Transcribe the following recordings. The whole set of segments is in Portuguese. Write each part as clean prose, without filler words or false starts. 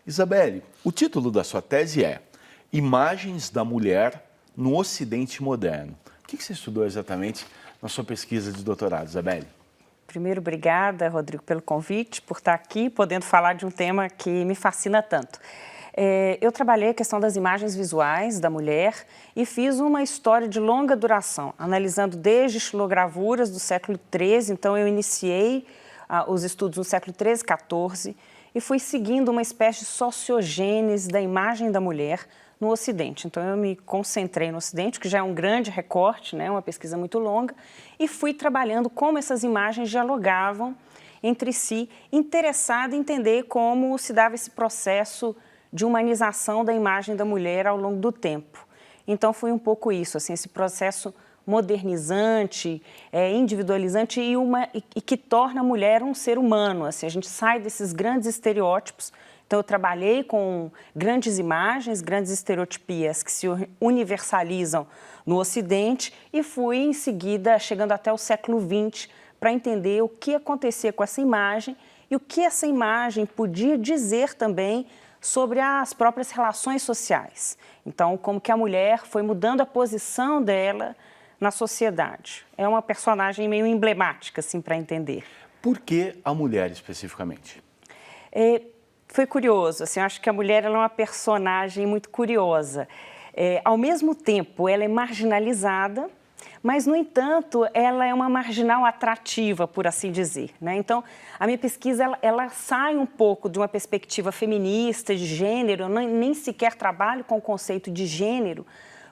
Isabelle, o título da sua tese é Imagens da Mulher no Ocidente Moderno. O que você estudou exatamente na sua pesquisa de doutorado, Isabelle? Primeiro, obrigada, Rodrigo, pelo convite, por estar aqui, podendo falar de um tema que me fascina tanto. Eu trabalhei a questão das imagens visuais da mulher e fiz uma história de longa duração, analisando desde estilogravuras do século XIII, então eu iniciei os estudos no século XIII, XIV, e fui seguindo uma espécie de sociogênese da imagem da mulher no Ocidente. Então, eu me concentrei no Ocidente, que já é um grande recorte, né, uma pesquisa muito longa, e fui trabalhando como essas imagens dialogavam entre si, interessada em entender como se dava esse processo de humanização da imagem da mulher ao longo do tempo. Então, foi um pouco isso, assim, esse processo modernizante, individualizante e que torna a mulher um ser humano. Assim, a gente sai desses grandes estereótipos. Então, eu trabalhei com grandes imagens, grandes estereotipias que se universalizam no Ocidente e fui, em seguida, chegando até o século XX, para entender o que acontecia com essa imagem e o que essa imagem podia dizer também sobre as próprias relações sociais. Então, como que a mulher foi mudando a posição dela na sociedade. É uma personagem meio emblemática, assim, para entender. Por que a mulher, especificamente? Foi curioso, assim, eu acho que a mulher ela é uma personagem muito curiosa. Ao mesmo tempo, ela é marginalizada, mas, no entanto, ela é uma marginal atrativa, por assim dizer, né? Então, a minha pesquisa, ela sai um pouco de uma perspectiva feminista, de gênero, eu nem sequer trabalho com o conceito de gênero,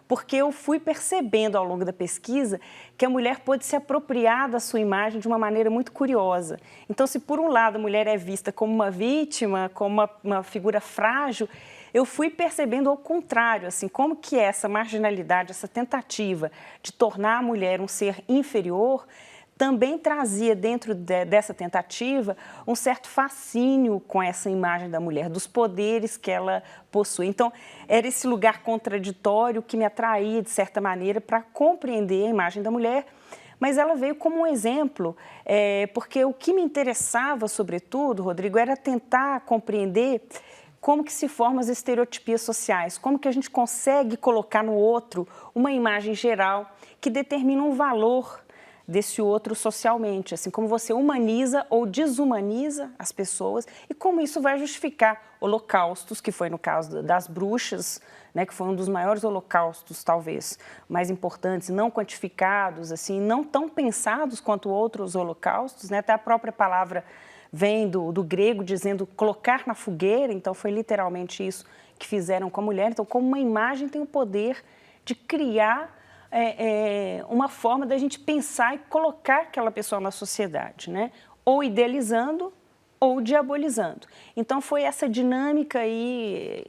porque eu fui percebendo ao longo da pesquisa que a mulher pôde se apropriar da sua imagem de uma maneira muito curiosa. Então, se por um lado a mulher é vista como uma vítima, como uma figura frágil, eu fui percebendo ao contrário, assim, como que essa marginalidade, essa tentativa de tornar a mulher um ser inferior, também trazia dentro dessa tentativa um certo fascínio com essa imagem da mulher, dos poderes que ela possui. Então, era esse lugar contraditório que me atraía, de certa maneira, para compreender a imagem da mulher, mas ela veio como um exemplo, porque o que me interessava, sobretudo, Rodrigo, era tentar compreender como que se formam as estereotipias sociais, como que a gente consegue colocar no outro uma imagem geral que determina um valor desse outro socialmente, assim, como você humaniza ou desumaniza as pessoas e como isso vai justificar holocaustos, que foi no caso das bruxas, né, que foi um dos maiores holocaustos, talvez, mais importantes, não quantificados, assim, não tão pensados quanto outros holocaustos, né, até a própria palavra vem do grego dizendo colocar na fogueira, então foi literalmente isso que fizeram com a mulher. Então, como uma imagem tem o poder de criar uma forma da gente pensar e colocar aquela pessoa na sociedade, né? Ou idealizando ou diabolizando. Então, foi essa dinâmica aí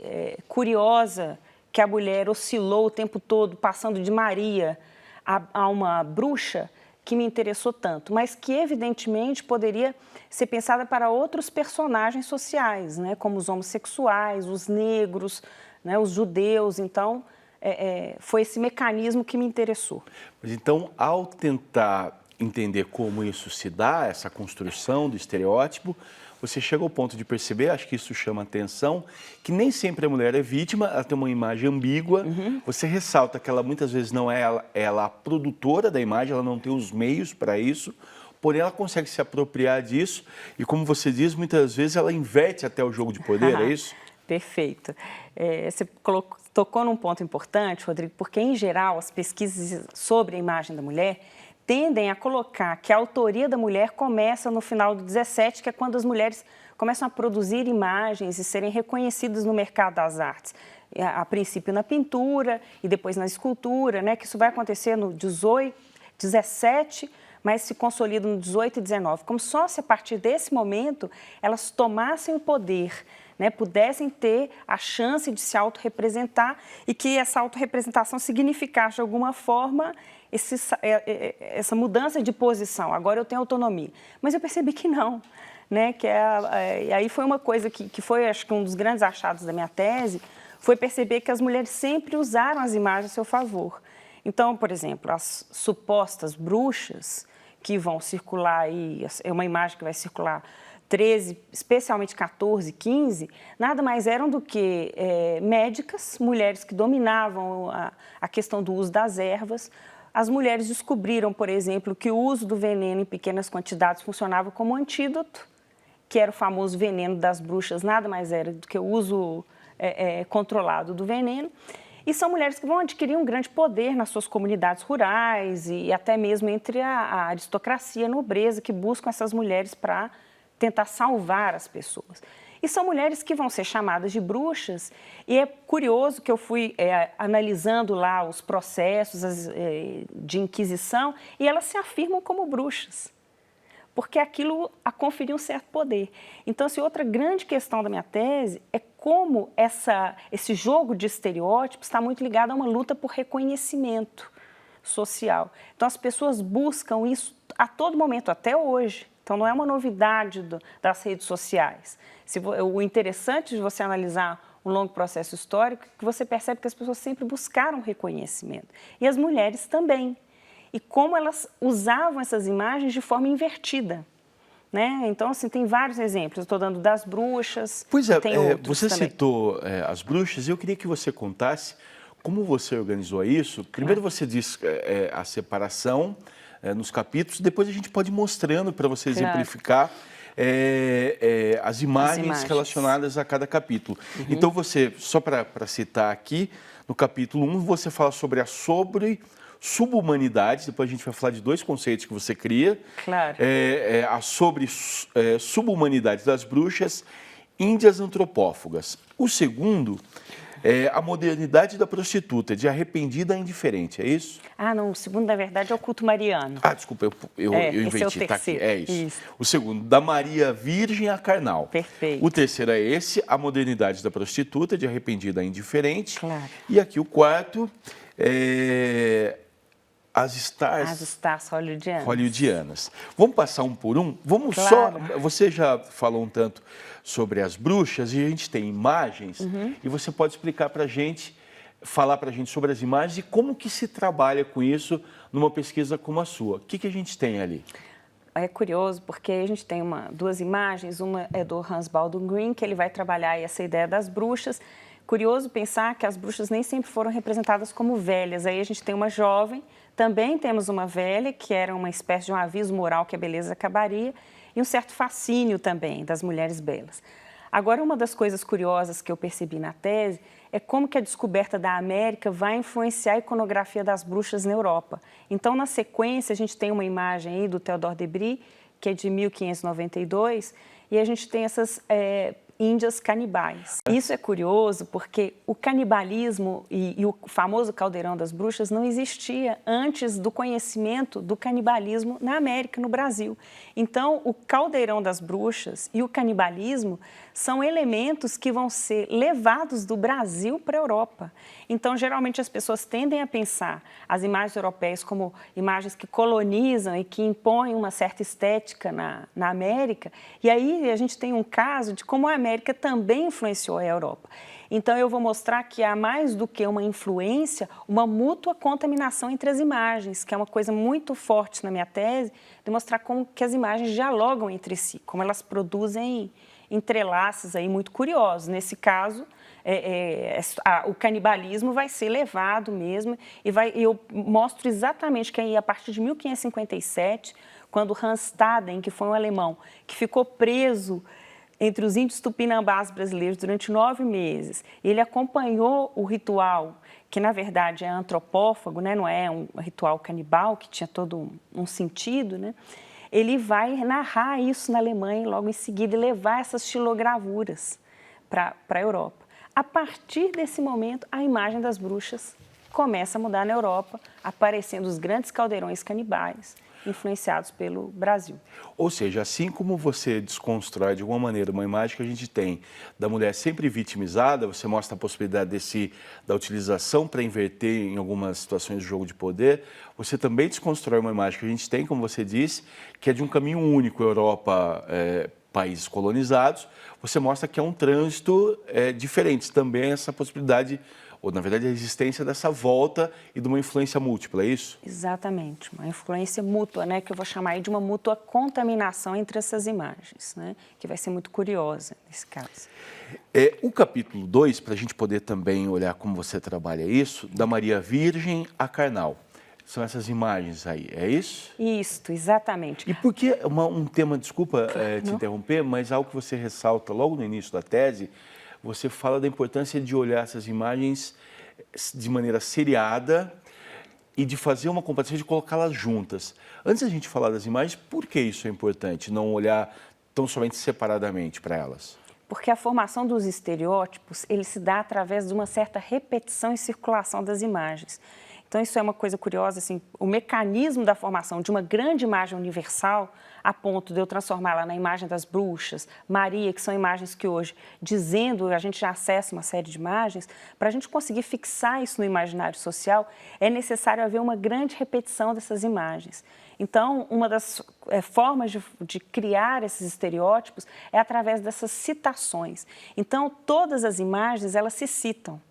curiosa que a mulher oscilou o tempo todo, passando de Maria a uma bruxa, que me interessou tanto, mas que, evidentemente, poderia ser pensada para outros personagens sociais, né? Como os homossexuais, os negros, né? Os judeus. Então, foi esse mecanismo que me interessou. Mas então, ao tentar entender como isso se dá, essa construção do estereótipo, você chega ao ponto de perceber, acho que isso chama atenção, que nem sempre a mulher é vítima, ela tem uma imagem ambígua. Você ressalta que ela muitas vezes não é ela a produtora da imagem, ela não tem os meios para isso, porém ela consegue se apropriar disso e, como você diz, muitas vezes ela inverte até o jogo de poder, é isso? Perfeito. Você tocou num ponto importante, Rodrigo, porque, em geral, as pesquisas sobre a imagem da mulher tendem a colocar que a autoria da mulher começa no final do 17, que é quando as mulheres começam a produzir imagens e serem reconhecidas no mercado das artes. A princípio na pintura e depois na escultura, né? Que isso vai acontecer no 17, mas se consolida no 18 e 19. Como só se a partir desse momento elas tomassem o poder, né, pudessem ter a chance de se autorrepresentar e que essa autorrepresentação significasse, de alguma forma, essa mudança de posição. Agora eu tenho autonomia. Mas eu percebi que não. Né, e aí foi uma coisa que foi, acho que um dos grandes achados da minha tese, foi perceber que as mulheres sempre usaram as imagens a seu favor. Então, por exemplo, as supostas bruxas que vão circular aí, é uma imagem que vai circular 13, especialmente 14, 15, nada mais eram do que médicas, mulheres que dominavam a questão do uso das ervas. As mulheres descobriram, por exemplo, que o uso do veneno em pequenas quantidades funcionava como antídoto, que era o famoso veneno das bruxas, nada mais era do que o uso controlado do veneno. E são mulheres que vão adquirir um grande poder nas suas comunidades rurais e até mesmo entre a aristocracia, a nobreza, que buscam essas mulheres para tentar salvar as pessoas. E são mulheres que vão ser chamadas de bruxas, e é curioso que eu fui analisando lá os processos de inquisição, e elas se afirmam como bruxas, porque aquilo a conferiu um certo poder. Então, outra grande questão da minha tese é como esse jogo de estereótipos está muito ligado a uma luta por reconhecimento social. Então, as pessoas buscam isso a todo momento, até hoje. Então, não é uma novidade das redes sociais. O interessante de você analisar um longo processo histórico é que você percebe que as pessoas sempre buscaram reconhecimento. E as mulheres também. E como elas usavam essas imagens de forma invertida. Né? Então, assim, tem vários exemplos. Eu estou dando das bruxas, pois é, tem outros você também. citou as bruxas, e eu queria que você contasse como você organizou isso. Primeiro você diz a separação nos capítulos, depois a gente pode ir mostrando para você exemplificar as imagens relacionadas a cada capítulo. Uhum. Então, você, só para citar aqui, no capítulo 1, você fala sobre a subhumanidade, depois a gente vai falar de dois conceitos que você cria. Claro. A sobre subhumanidade das bruxas, índias antropófagas. O segundo é a modernidade da prostituta, de arrependida a indiferente, é isso? Ah, não, o segundo, na verdade, é o culto mariano. Ah, desculpa, eu inventi, esse é o tá aqui, terceiro. isso. O segundo, da Maria Virgem a Carnal. Perfeito. O terceiro é esse, a modernidade da prostituta, de arrependida a indiferente. Claro. E aqui o quarto, as stars hollywoodianas. Vamos passar um por um? Vamos claro. Você já falou um tanto sobre as bruxas e a gente tem imagens, e você pode explicar para a gente, falar para a gente sobre as imagens e como que se trabalha com isso numa pesquisa como a sua. O que a gente tem ali? É curioso porque a gente tem duas imagens, uma é do Hans Baldwin Green, que ele vai trabalhar essa ideia das bruxas. Curioso pensar que as bruxas nem sempre foram representadas como velhas. Aí a gente tem uma jovem, também temos uma velha, que era uma espécie de um aviso moral que a beleza acabaria, e um certo fascínio também das mulheres belas. Agora, uma das coisas curiosas que eu percebi na tese é como que a descoberta da América vai influenciar a iconografia das bruxas na Europa. Então, na sequência, a gente tem uma imagem aí do Théodore de Bry, que é de 1592, e a gente tem essas índias canibais. Isso é curioso porque o canibalismo e o famoso caldeirão das bruxas não existia antes do conhecimento do canibalismo na América, no Brasil. Então, o caldeirão das bruxas e o canibalismo são elementos que vão ser levados do Brasil para a Europa. Então, geralmente, as pessoas tendem a pensar as imagens europeias como imagens que colonizam e que impõem uma certa estética na América. E aí a gente tem um caso de como a América também influenciou a Europa. Então, eu vou mostrar que há mais do que uma influência, uma mútua contaminação entre as imagens, que é uma coisa muito forte na minha tese, de mostrar como que as imagens dialogam entre si, como elas produzem entrelaços aí muito curiosos. Nesse caso, o canibalismo vai ser levado mesmo, eu mostro exatamente que aí, a partir de 1557, quando Hans Staden, que foi um alemão, que ficou preso entre os índios tupinambás brasileiros durante 9 meses, ele acompanhou o ritual, que na verdade é antropófago, né? Não é um ritual canibal, que tinha todo um sentido, né? Ele vai narrar isso na Alemanha e logo em seguida levar essas xilogravuras para a Europa. A partir desse momento, a imagem das bruxas começa a mudar na Europa, aparecendo os grandes caldeirões canibais, influenciados pelo Brasil. Ou seja, assim como você desconstrói de alguma maneira uma imagem que a gente tem da mulher sempre vitimizada, você mostra a possibilidade da utilização para inverter em algumas situações de jogo de poder, você também desconstrói uma imagem que a gente tem, como você disse, que é de um caminho único, Europa, países colonizados, você mostra que é um trânsito diferente, também essa possibilidade ou na verdade a existência dessa volta e de uma influência múltipla, é isso? Exatamente, uma influência mútua, né, que eu vou chamar aí de uma mútua contaminação entre essas imagens, né, que vai ser muito curiosa nesse caso. O capítulo 2, para a gente poder também olhar como você trabalha isso, da Maria Virgem a Carnal. São essas imagens aí, é isso? Isso, exatamente. E por que um tema, desculpa te interromper, mas algo que você ressalta logo no início da tese, você fala da importância de olhar essas imagens de maneira seriada e de fazer uma comparação, de colocá-las juntas. Antes da gente falar das imagens, por que isso é importante, não olhar tão somente separadamente para elas? Porque a formação dos estereótipos, ele se dá através de uma certa repetição e circulação das imagens. Então, isso é uma coisa curiosa, assim, o mecanismo da formação de uma grande imagem universal, a ponto de eu transformá-la na imagem das bruxas, Maria, que são imagens que hoje, dizendo, a gente já acessa uma série de imagens, para a gente conseguir fixar isso no imaginário social, é necessário haver uma grande repetição dessas imagens. Então, uma das formas de criar esses estereótipos é através dessas citações. Então, todas as imagens, elas se citam.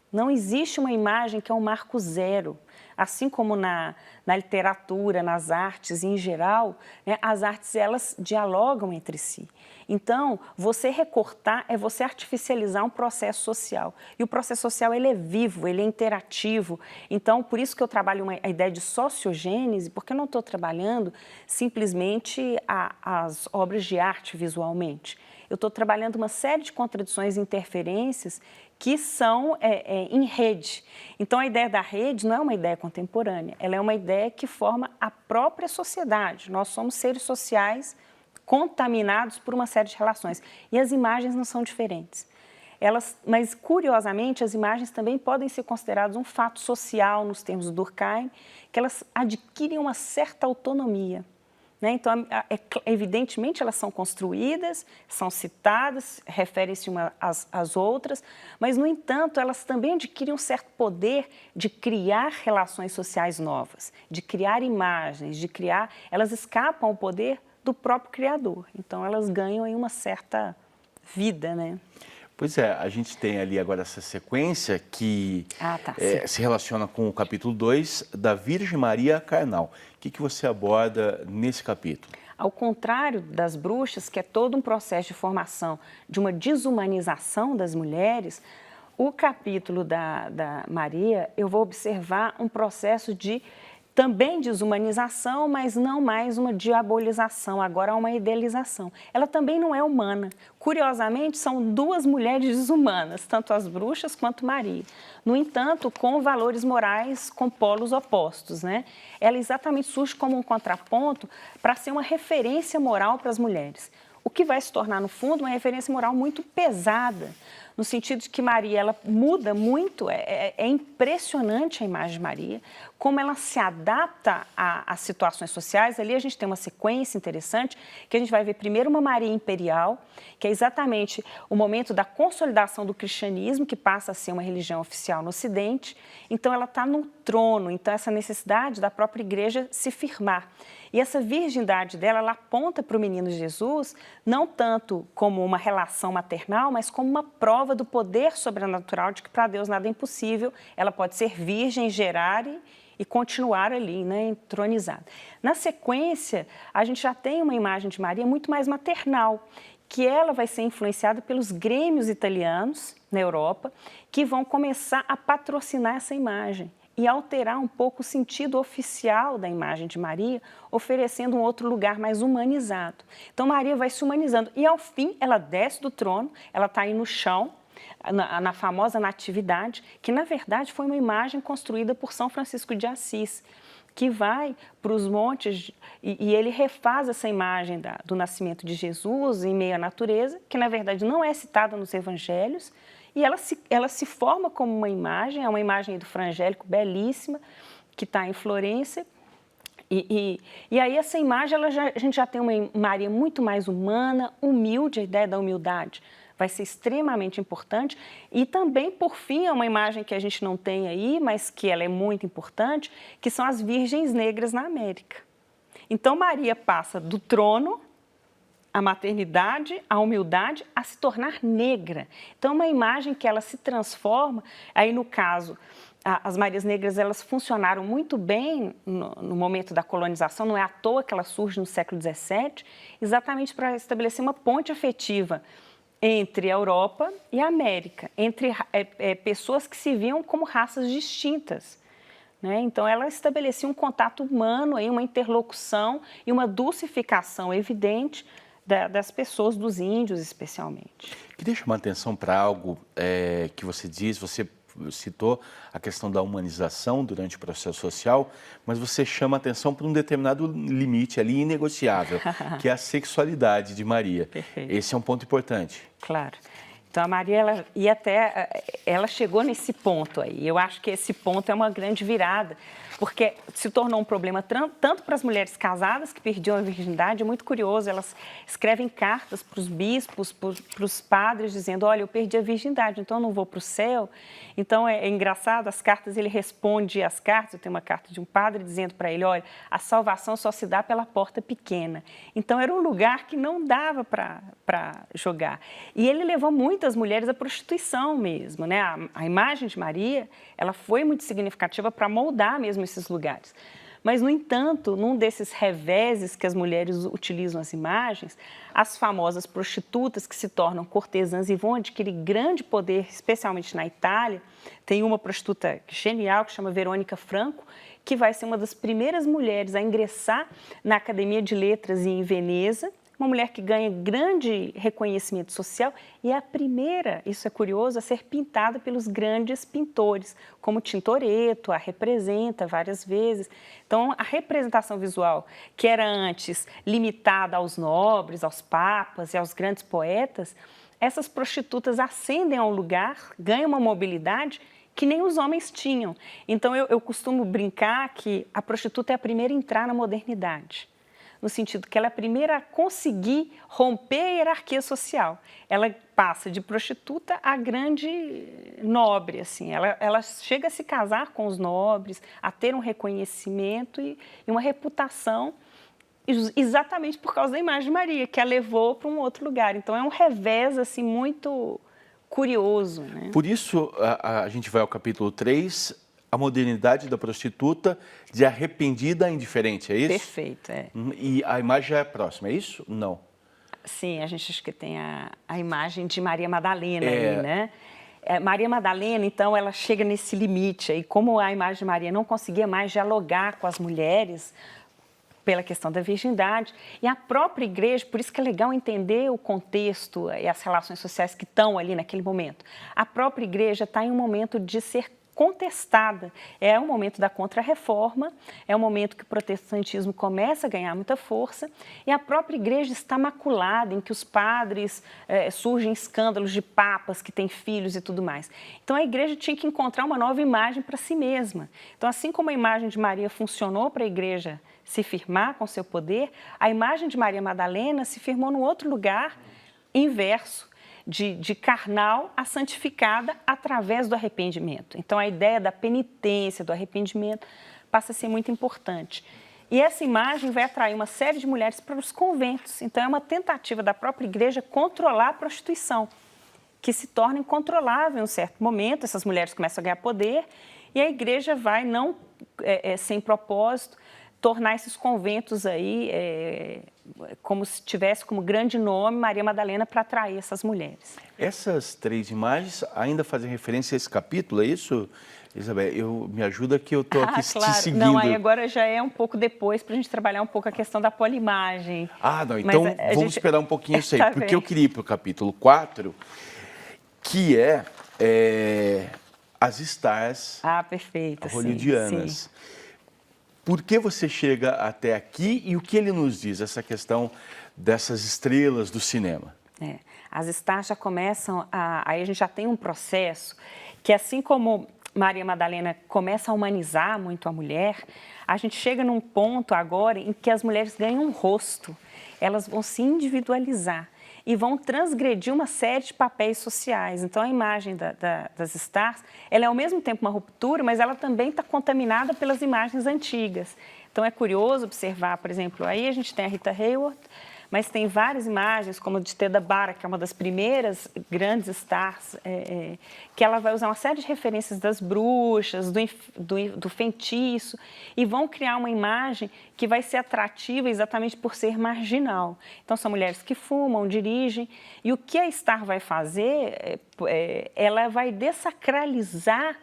Não existe uma imagem que é um marco zero. Assim como na literatura, nas artes em geral, né, as artes elas dialogam entre si. Então, você recortar é você artificializar um processo social. E o processo social ele é vivo, ele é interativo. Então, por isso que eu trabalho a ideia de sociogênese, porque eu não estou trabalhando simplesmente as obras de arte visualmente. Eu estou trabalhando uma série de contradições e interferências que são em rede. Então, a ideia da rede não é uma ideia contemporânea, ela é uma ideia que forma a própria sociedade. Nós somos seres sociais contaminados por uma série de relações. E as imagens não são diferentes. Mas, curiosamente, as imagens também podem ser consideradas um fato social, nos termos do Durkheim, que elas adquirem uma certa autonomia. Né? Então, evidentemente, elas são construídas, são citadas, referem-se umas às outras, mas, no entanto, elas também adquirem um certo poder de criar relações sociais novas, de criar imagens, elas escapam ao poder do próprio criador. Então, elas ganham aí uma certa vida, né? Pois é, a gente tem ali agora essa sequência que se relaciona com o capítulo 2 da Virgem Maria Carnal. O que você aborda nesse capítulo? Ao contrário das bruxas, que é todo um processo de formação de uma desumanização das mulheres, o capítulo da Maria, eu vou observar um processo de também desumanização, mas não mais uma diabolização, agora uma idealização. Ela também não é humana. Curiosamente, são duas mulheres desumanas, tanto as bruxas quanto Maria. No entanto, com valores morais com polos opostos, né? Ela exatamente surge como um contraponto para ser uma referência moral para as mulheres. O que vai se tornar, no fundo, uma referência moral muito pesada, no sentido de que Maria ela muda muito, é impressionante a imagem de Maria, como ela se adapta às situações sociais. Ali a gente tem uma sequência interessante, que a gente vai ver primeiro uma Maria imperial, que é exatamente o momento da consolidação do cristianismo, que passa a ser uma religião oficial no Ocidente. Então ela está no trono, então essa necessidade da própria igreja se firmar. E essa virgindade dela, ela aponta para o menino Jesus, não tanto como uma relação maternal, mas como uma prova do poder sobrenatural de que para Deus nada é impossível. Ela pode ser virgem, gerar e continuar ali, né, entronizada. Na sequência, a gente já tem uma imagem de Maria muito mais maternal, que ela vai ser influenciada pelos grêmios italianos na Europa, que vão começar a patrocinar essa imagem e alterar um pouco o sentido oficial da imagem de Maria, oferecendo um outro lugar mais humanizado. Então, Maria vai se humanizando e, ao fim, ela desce do trono, ela está aí no chão, na famosa Natividade, que, na verdade, foi uma imagem construída por São Francisco de Assis, que vai para os montes e ele refaz essa imagem do nascimento de Jesus em meio à natureza, que, na verdade, não é citada nos evangelhos, e ela se forma como uma imagem, é uma imagem do frangélico belíssima, que está em Florença. E aí essa imagem, a gente já tem uma Maria muito mais humana, humilde, a ideia da humildade vai ser extremamente importante. E também, por fim, é uma imagem que a gente não tem aí, mas que ela é muito importante, que são as virgens negras na América. Então, Maria passa do trono a maternidade, a humildade, a se tornar negra. Então, é uma imagem que ela se transforma, aí no caso, as Marias Negras, elas funcionaram muito bem no momento da colonização, não é à toa que ela surge no século XVII, exatamente para estabelecer uma ponte afetiva entre a Europa e a América, entre pessoas que se viam como raças distintas. Né? Então, ela estabelecia um contato humano, aí, uma interlocução e uma dulcificação evidente das pessoas, dos índios especialmente. Queria chamar a atenção para algo que você diz, você citou a questão da humanização durante o processo social, mas você chama a atenção para um determinado limite ali inegociável, que é a sexualidade de Maria. Perfeito. Esse é um ponto importante. Claro. Então, a Maria, ela chegou nesse ponto aí. Eu acho que esse ponto é uma grande virada, porque se tornou um problema tanto para as mulheres casadas que perdiam a virgindade. É muito curioso, elas escrevem cartas para os bispos, para os padres, dizendo, olha, eu perdi a virgindade, então eu não vou para o céu. Então, é engraçado, as cartas, ele responde às cartas. Eu tenho uma carta de um padre dizendo para ele, olha, a salvação só se dá pela porta pequena. Então, era um lugar que não dava para jogar. E ele levou muitas mulheres à prostituição mesmo, né? A imagem de Maria, ela foi muito significativa para moldar mesmo esses lugares. Mas, no entanto, num desses reveses que as mulheres utilizam as imagens, as famosas prostitutas que se tornam cortesãs e vão adquirir grande poder, especialmente na Itália, tem uma prostituta genial que chama Verônica Franco, que vai ser uma das primeiras mulheres a ingressar na Academia de Letras em Veneza, uma mulher que ganha grande reconhecimento social e é a primeira, isso é curioso, a ser pintada pelos grandes pintores, como Tintoretto, a representa várias vezes. Então, a representação visual, que era antes limitada aos nobres, aos papas e aos grandes poetas, essas prostitutas ascendem ao lugar, ganham uma mobilidade que nem os homens tinham. Então, eu costumo brincar que a prostituta é a primeira a entrar na modernidade, no sentido que ela é a primeira a conseguir romper a hierarquia social. Ela passa de prostituta a grande nobre, assim. Ela chega a se casar com os nobres, a ter um reconhecimento e uma reputação, exatamente por causa da imagem de Maria, que a levou para um outro lugar. Então, é um revés assim, muito curioso. Né? Por isso, a gente vai ao capítulo 3, a modernidade da prostituta, de arrependida a indiferente, é isso? Perfeito, é. E a imagem já é próxima, é isso? Não. Sim, a gente acha que tem a imagem de Maria Madalena aí, né? Maria Madalena, então, ela chega nesse limite aí, como a imagem de Maria não conseguia mais dialogar com as mulheres pela questão da virgindade, e a própria igreja, por isso que é legal entender o contexto e as relações sociais que estão ali naquele momento. A própria igreja está em um momento de ser contestada. É o momento da Contra-Reforma, é o momento que o protestantismo começa a ganhar muita força e a própria igreja está maculada, em que os padres surgem escândalos de papas que têm filhos e tudo mais. Então, a igreja tinha que encontrar uma nova imagem para si mesma. Então, assim como a imagem de Maria funcionou para a igreja se firmar com seu poder, a imagem de Maria Madalena se firmou num outro lugar, inverso, de carnal a santificada através do arrependimento. Então, a ideia da penitência, do arrependimento, passa a ser muito importante. E essa imagem vai atrair uma série de mulheres para os conventos. Então, é uma tentativa da própria igreja controlar a prostituição, que se torna incontrolável em um certo momento. Essas mulheres começam a ganhar poder e a igreja vai, não sem propósito, tornar esses conventos aí como se tivesse como grande nome Maria Madalena para atrair essas mulheres. Essas 3 imagens ainda fazem referência a esse capítulo, é isso, Isabel? Me ajuda que eu estou aqui claro. te seguindo. Não, aí agora já é um pouco depois para a gente trabalhar um pouco a questão da polimagem. Não, então vamos esperar um pouquinho isso aí, Tá porque bem. eu queria ir para o capítulo 4, que as stars Perfeito. hollywoodianas. Sim. Por que você chega até aqui e o que ele nos diz, essa questão dessas estrelas do cinema? As stars já começam aí a gente já tem um processo que, assim como Maria Madalena começa a humanizar muito a mulher, a gente chega num ponto agora em que as mulheres ganham um rosto, elas vão se individualizar e vão transgredir uma série de papéis sociais. Então, a imagem das stars, ela é ao mesmo tempo uma ruptura, mas ela também está contaminada pelas imagens antigas. Então, é curioso observar, por exemplo, aí a gente tem a Rita Hayworth, mas tem várias imagens, como a de Teda Bara, que é uma das primeiras grandes stars, que ela vai usar uma série de referências das bruxas, do feitiço, e vão criar uma imagem que vai ser atrativa exatamente por ser marginal. Então, são mulheres que fumam, dirigem, e o que a star vai fazer, ela vai dessacralizar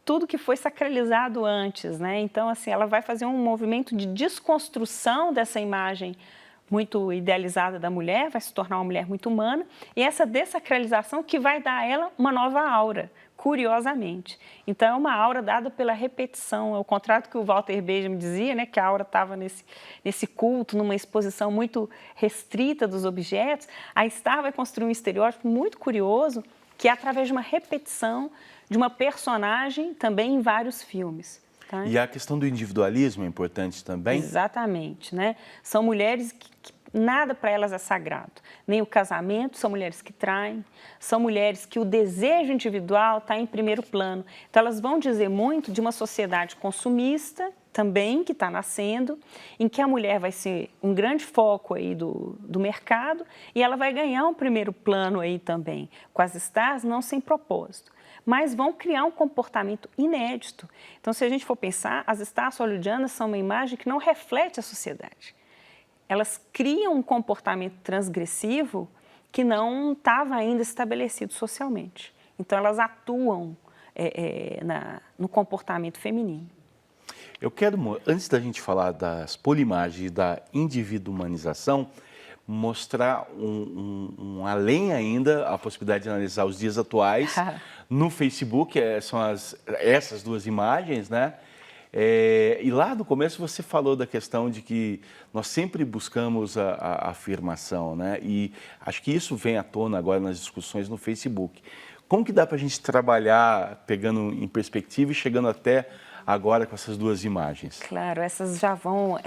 tudo que foi sacralizado antes, né? Então, assim, ela vai fazer um movimento de desconstrução dessa imagem muito idealizada da mulher, vai se tornar uma mulher muito humana, e essa dessacralização que vai dar a ela uma nova aura, curiosamente. Então, é uma aura dada pela repetição, ao contrário do que o Walter Benjamin dizia, né, que a aura estava nesse culto, numa exposição muito restrita dos objetos, a Star vai construir um estereótipo muito curioso, que é através de uma repetição de uma personagem também em vários filmes. Tá? E a questão do individualismo é importante também? Exatamente, né? São mulheres que nada para elas é sagrado. Nem o casamento, são mulheres que traem, são mulheres que o desejo individual está em primeiro plano. Então, elas vão dizer muito de uma sociedade consumista, também, que está nascendo, em que a mulher vai ser um grande foco aí do mercado e ela vai ganhar um primeiro plano aí também, com as stars não sem propósito, mas vão criar um comportamento inédito. Então, se a gente for pensar, as stars hollywoodianas são uma imagem que não reflete a sociedade. Elas criam um comportamento transgressivo que não estava ainda estabelecido socialmente. Então, elas atuam no comportamento feminino. Eu quero, antes da gente falar das polimagens e da individualização, mostrar um além ainda a possibilidade de analisar os dias atuais no Facebook, são essas duas imagens, né? E lá no começo você falou da questão de que nós sempre buscamos a afirmação, né? E acho que isso vem à tona agora nas discussões no Facebook. Como que dá para a gente trabalhar pegando em perspectiva e chegando até agora com essas duas imagens? Claro, essas já vão,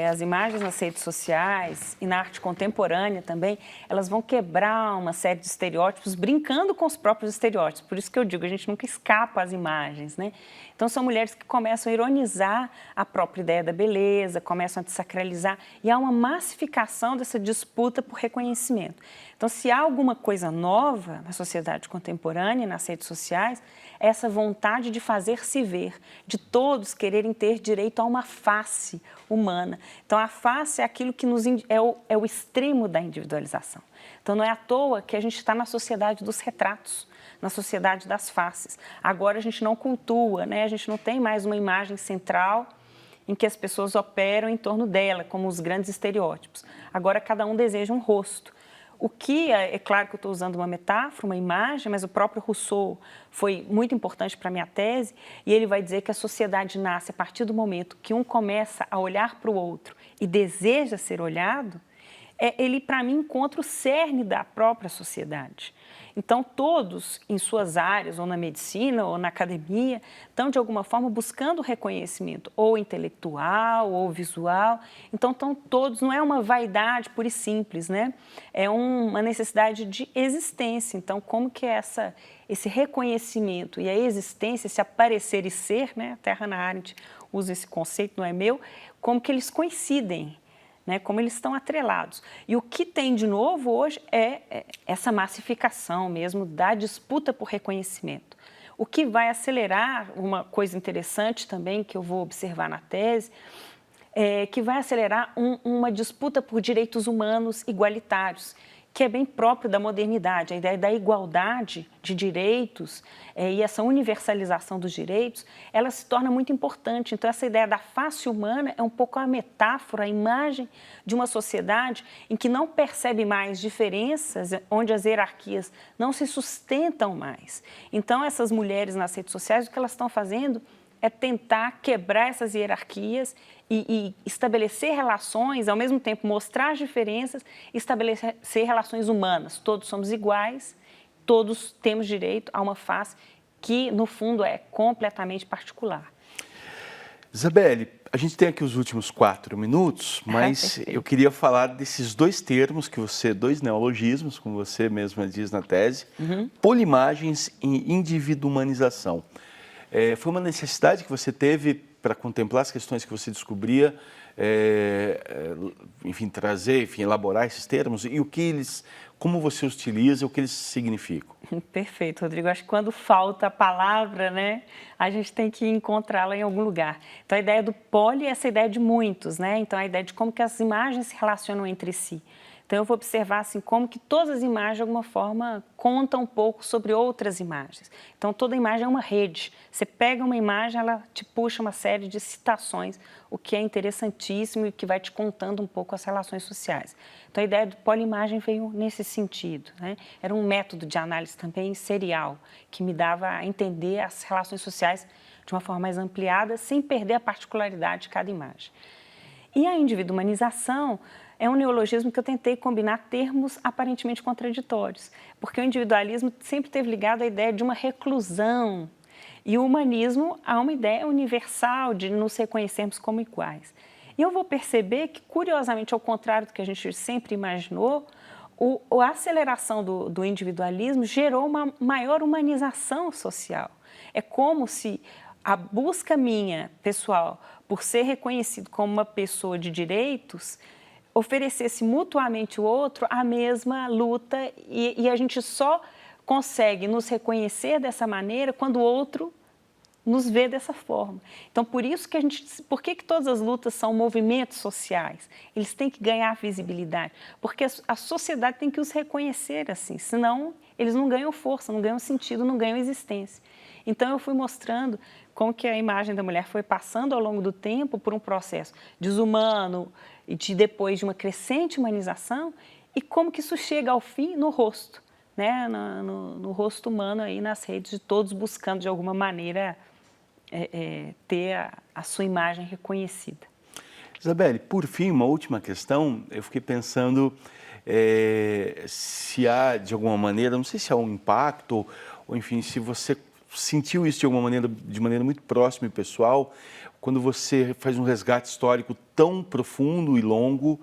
as imagens nas redes sociais e na arte contemporânea também, elas vão quebrar uma série de estereótipos, brincando com os próprios estereótipos. Por isso que eu digo, a gente nunca escapa às imagens, né? Então, são mulheres que começam a ironizar a própria ideia da beleza, começam a desacralizar, e há uma massificação dessa disputa por reconhecimento. Então, se há alguma coisa nova na sociedade contemporânea, nas redes sociais, essa vontade de fazer-se ver, de todos quererem ter direito a uma face humana. Então, a face é aquilo que é o extremo da individualização. Então, não é à toa que a gente está na sociedade dos retratos, na sociedade das faces. Agora, a gente não cultua, né? A gente não tem mais uma imagem central em que as pessoas operam em torno dela, como os grandes estereótipos. Agora, cada um deseja um rosto. O que, é claro que eu estou usando uma metáfora, uma imagem, mas o próprio Rousseau foi muito importante para a minha tese, e ele vai dizer que a sociedade nasce a partir do momento que um começa a olhar para o outro e deseja ser olhado, ele, para mim, encontra o cerne da própria sociedade. Então, todos, em suas áreas, ou na medicina, ou na academia, estão, de alguma forma, buscando reconhecimento, ou intelectual, ou visual. Então, estão todos, não é uma vaidade pura e simples, né? É uma necessidade de existência. Então, como que esse reconhecimento e a existência, esse aparecer e ser, né? Até Hannah Arendt usa esse conceito, não é meu, como que eles coincidem, né, como eles estão atrelados. E o que tem de novo hoje é essa massificação mesmo da disputa por reconhecimento. O que vai acelerar, uma coisa interessante também que eu vou observar na tese, que vai acelerar uma disputa por direitos humanos igualitários, que é bem próprio da modernidade. A ideia da igualdade de direitos e essa universalização dos direitos, ela se torna muito importante. Então, essa ideia da face humana é um pouco a metáfora, a imagem de uma sociedade em que não percebe mais diferenças, onde as hierarquias não se sustentam mais. Então, essas mulheres nas redes sociais, o que elas estão fazendo é tentar quebrar essas hierarquias e estabelecer relações, ao mesmo tempo mostrar as diferenças, estabelecer relações humanas. Todos somos iguais, todos temos direito a uma face que, no fundo, é completamente particular. Isabelle, a gente tem aqui os últimos 4 minutos, mas eu queria falar desses dois termos, dois neologismos, como você mesma diz na tese, polimagens e individualização. Foi uma necessidade que você teve para contemplar as questões que você descobria enfim, trazer, enfim, elaborar esses termos e o que eles, como você os utiliza, o que eles significam? Perfeito, Rodrigo. Acho que quando falta a palavra, né, a gente tem que encontrá-la em algum lugar. Então, a ideia do poli é essa ideia de muitos, né? Então, a ideia de como que as imagens se relacionam entre si. Então, eu vou observar assim, como que todas as imagens, de alguma forma, contam um pouco sobre outras imagens. Então, toda imagem é uma rede. Você pega uma imagem, ela te puxa uma série de citações, o que é interessantíssimo e que vai te contando um pouco as relações sociais. Então, a ideia do polimagem veio nesse sentido, né? Era um método de análise também serial, que me dava a entender as relações sociais de uma forma mais ampliada, sem perder a particularidade de cada imagem. E a individualização é um neologismo que eu tentei combinar termos aparentemente contraditórios, porque o individualismo sempre esteve ligado à ideia de uma reclusão e o humanismo a uma ideia universal de nos reconhecermos como iguais. E eu vou perceber que, curiosamente, ao contrário do que a gente sempre imaginou, a aceleração do individualismo gerou uma maior humanização social. É como se a busca minha, pessoal, por ser reconhecido como uma pessoa de direitos, oferecesse mutuamente o outro a mesma luta e a gente só consegue nos reconhecer dessa maneira quando o outro nos vê dessa forma. Então, por isso que por que todas as lutas são movimentos sociais? Eles têm que ganhar visibilidade, porque a sociedade tem que os reconhecer assim, senão eles não ganham força, não ganham sentido, não ganham existência. Então, eu fui mostrando como que a imagem da mulher foi passando ao longo do tempo por um processo desumano e depois de uma crescente humanização e como que isso chega ao fim no rosto, né? No rosto humano aí nas redes de todos buscando de alguma maneira ter a sua imagem reconhecida. Isabelle, por fim, uma última questão, eu fiquei pensando se há, de alguma maneira, não sei se há um impacto, ou enfim, se você sentiu isso de maneira muito próxima e pessoal, quando você faz um resgate histórico tão profundo e longo,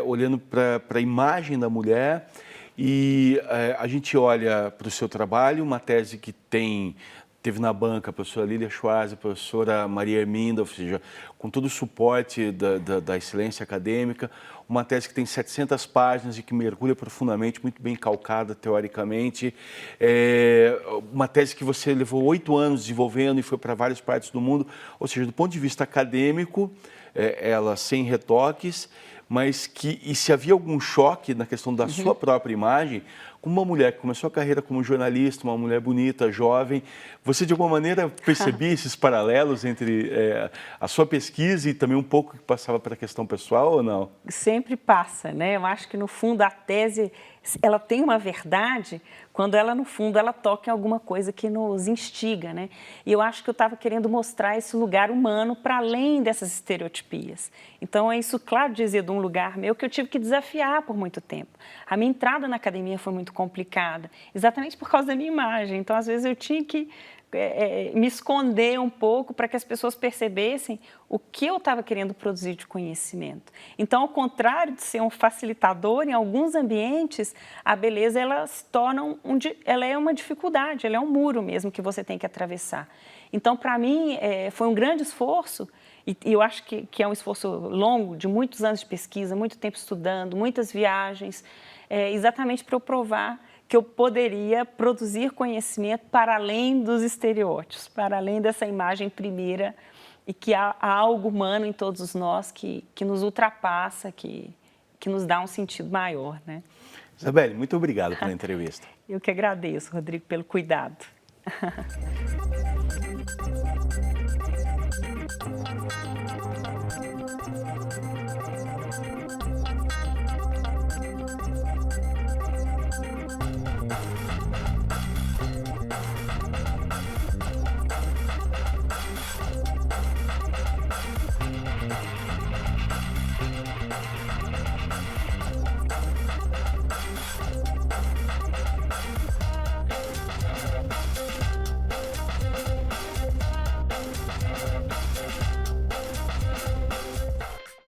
olhando para a imagem da mulher, e a gente olha para o seu trabalho, uma tese que teve na banca a professora Lília Schwarz, a professora Maria Herminda, ou seja, com todo o suporte da excelência acadêmica, uma tese que tem 700 páginas e que mergulha profundamente, muito bem calcada teoricamente, uma tese que você levou 8 anos desenvolvendo e foi para várias partes do mundo, ou seja, do ponto de vista acadêmico, ela sem retoques, mas e se havia algum choque na questão da sua própria imagem, como uma mulher que começou a carreira como jornalista, uma mulher bonita, jovem, você de alguma maneira percebia esses paralelos entre a sua pesquisa e também um pouco que passava para a questão pessoal ou não? Sempre passa, né? Eu acho que no fundo a tese, ela tem uma verdade quando ela no fundo ela toca em alguma coisa que nos instiga, né? E eu acho que eu estava querendo mostrar esse lugar humano para além dessas estereotipias. Então é isso, claro, dizia de um lugar meu que eu tive que desafiar por muito tempo. A minha entrada na academia foi muito complicada, exatamente por causa da minha imagem. Então às vezes eu tinha que me esconder um pouco para que as pessoas percebessem o que eu estava querendo produzir de conhecimento. Então, ao contrário de ser um facilitador, em alguns ambientes, a beleza ela se torna ela é uma dificuldade, ela é um muro mesmo que você tem que atravessar. Então, para mim, foi um grande esforço, e eu acho que é um esforço longo, de muitos anos de pesquisa, muito tempo estudando, muitas viagens, exatamente para eu provar que eu poderia produzir conhecimento para além dos estereótipos, para além dessa imagem primeira e que há algo humano em todos nós que nos ultrapassa, que nos dá um sentido maior, né? Isabelle, muito obrigado pela entrevista. Eu que agradeço, Rodrigo, pelo cuidado.